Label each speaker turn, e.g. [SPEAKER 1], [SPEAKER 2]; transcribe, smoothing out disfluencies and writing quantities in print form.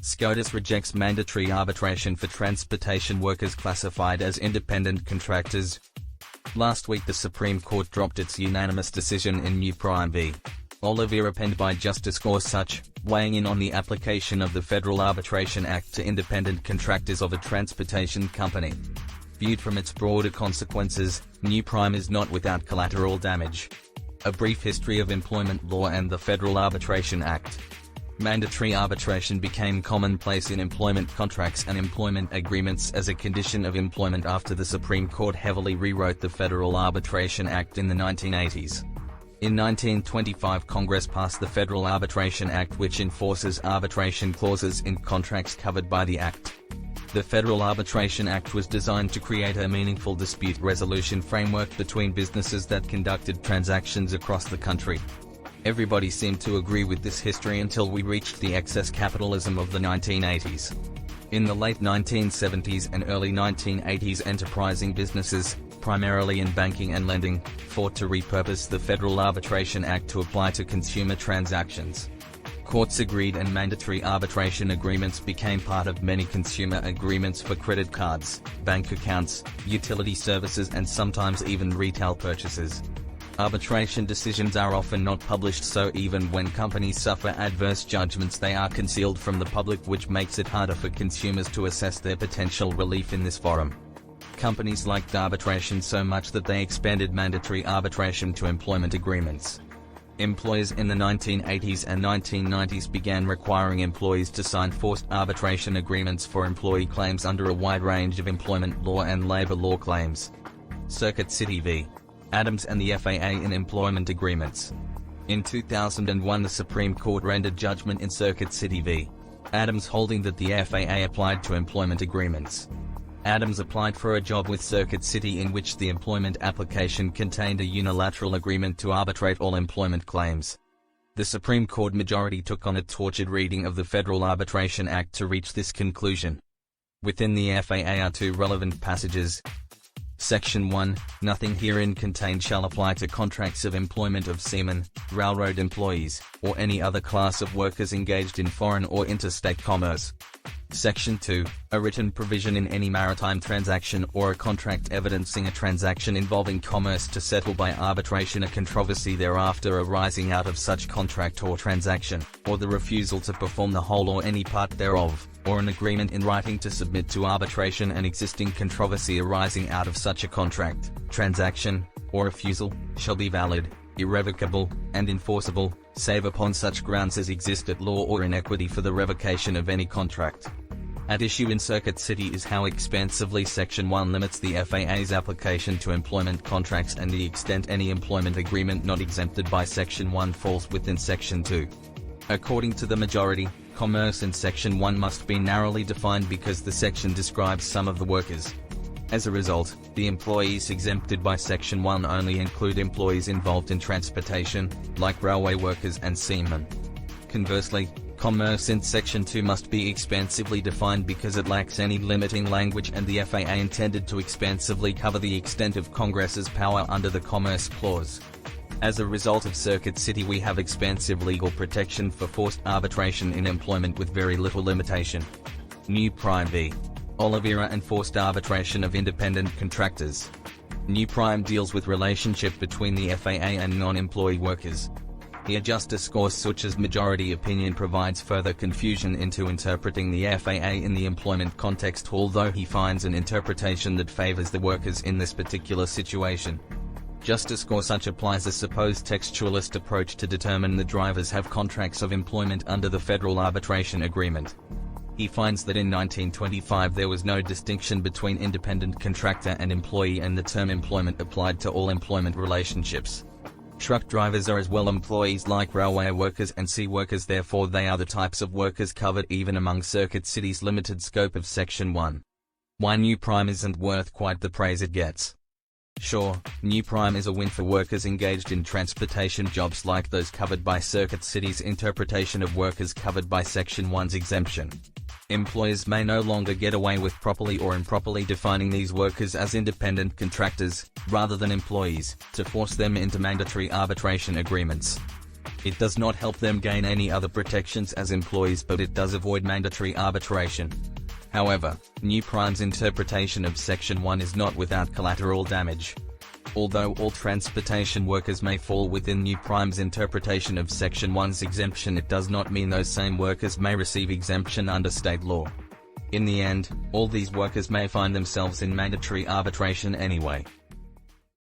[SPEAKER 1] SCOTUS rejects mandatory arbitration for transportation workers classified as independent contractors. Last week the Supreme Court dropped its unanimous decision in New Prime v. Oliveira penned by Justice Gorsuch, weighing in on the application of the Federal Arbitration Act to independent contractors of a transportation company. Viewed from its broader consequences, New Prime is not without collateral damage. A brief history of employment law and the Federal Arbitration Act. Mandatory arbitration became commonplace in employment contracts and employment agreements as a condition of employment after the Supreme Court heavily rewrote the Federal Arbitration Act in the 1980s. In 1925 Congress passed the Federal Arbitration Act, which enforces arbitration clauses in contracts covered by the Act. The Federal Arbitration Act was designed to create a meaningful dispute resolution framework between businesses that conducted transactions across the country. Everybody seemed to agree with this history until we reached the excess capitalism of the 1980s. In the late 1970s and early 1980s, enterprising businesses, primarily in banking and lending, fought to repurpose the Federal Arbitration Act to apply to consumer transactions. Courts agreed and mandatory arbitration agreements became part of many consumer agreements for credit cards, bank accounts, utility services and sometimes even retail purchases. Arbitration decisions are often not published, so even when companies suffer adverse judgments they are concealed from the public, which makes it harder for consumers to assess their potential relief in this forum. Companies liked arbitration so much that they expanded mandatory arbitration to employment agreements. Employers in the 1980s and 1990s began requiring employees to sign forced arbitration agreements for employee claims under a wide range of employment law and labor law claims. Circuit City v. Adams and the FAA in employment agreements. In 2001 the Supreme Court rendered judgment in Circuit City v. Adams, holding that the FAA applied to employment agreements. Adams applied for a job with Circuit City in which the employment application contained a unilateral agreement to arbitrate all employment claims. The Supreme Court majority took on a tortured reading of the Federal Arbitration Act to reach this conclusion. Within the FAA are two relevant passages. Section 1, nothing herein contained shall apply to contracts of employment of seamen, railroad employees, or any other class of workers engaged in foreign or interstate commerce. Section 2, a written provision in any maritime transaction or a contract evidencing a transaction involving commerce to settle by arbitration a controversy thereafter arising out of such contract or transaction, or the refusal to perform the whole or any part thereof, or an agreement in writing to submit to arbitration an existing controversy arising out of such a contract, transaction, or refusal, shall be valid, irrevocable, and enforceable, save upon such grounds as exist at law or in equity for the revocation of any contract. At issue in Circuit City is how expansively Section 1 limits the FAA's application to employment contracts and the extent any employment agreement not exempted by Section 1 falls within Section 2. According to the majority, commerce in Section 1 must be narrowly defined because the section describes some of the workers. As a result, the employees exempted by Section 1 only include employees involved in transportation, like railway workers and seamen. Conversely, commerce in Section 2 must be expansively defined because it lacks any limiting language, and the FAA intended to expansively cover the extent of Congress's power under the Commerce Clause. As a result of Circuit City, we have expansive legal protection for forced arbitration in employment with very little limitation. New Prime v. Oliveira and forced arbitration of independent contractors. New Prime deals with relationship between the FAA and non-employee workers. Here Justice Gorsuch's majority opinion provides further confusion into interpreting the FAA in the employment context, although he finds an interpretation that favors the workers in this particular situation. Justice Gorsuch applies a supposed textualist approach to determine the drivers have contracts of employment under the Federal Arbitration Agreement. He finds that in 1925 there was no distinction between independent contractor and employee, and the term employment applied to all employment relationships. Truck drivers are as well employees like railway workers and sea workers, therefore they are the types of workers covered even among Circuit City's limited scope of Section 1. Why New Prime isn't worth quite the praise it gets. Sure, New Prime is a win for workers engaged in transportation jobs like those covered by Circuit City's interpretation of workers covered by Section 1's exemption. Employers may no longer get away with properly or improperly defining these workers as independent contractors, rather than employees, to force them into mandatory arbitration agreements. It does not help them gain any other protections as employees, but it does avoid mandatory arbitration. However, New Prime's interpretation of Section 1 is not without collateral damage. Although all transportation workers may fall within New Prime's interpretation of Section 1's exemption, it does not mean those same workers may receive exemption under state law. In the end, all these workers may find themselves in mandatory arbitration anyway.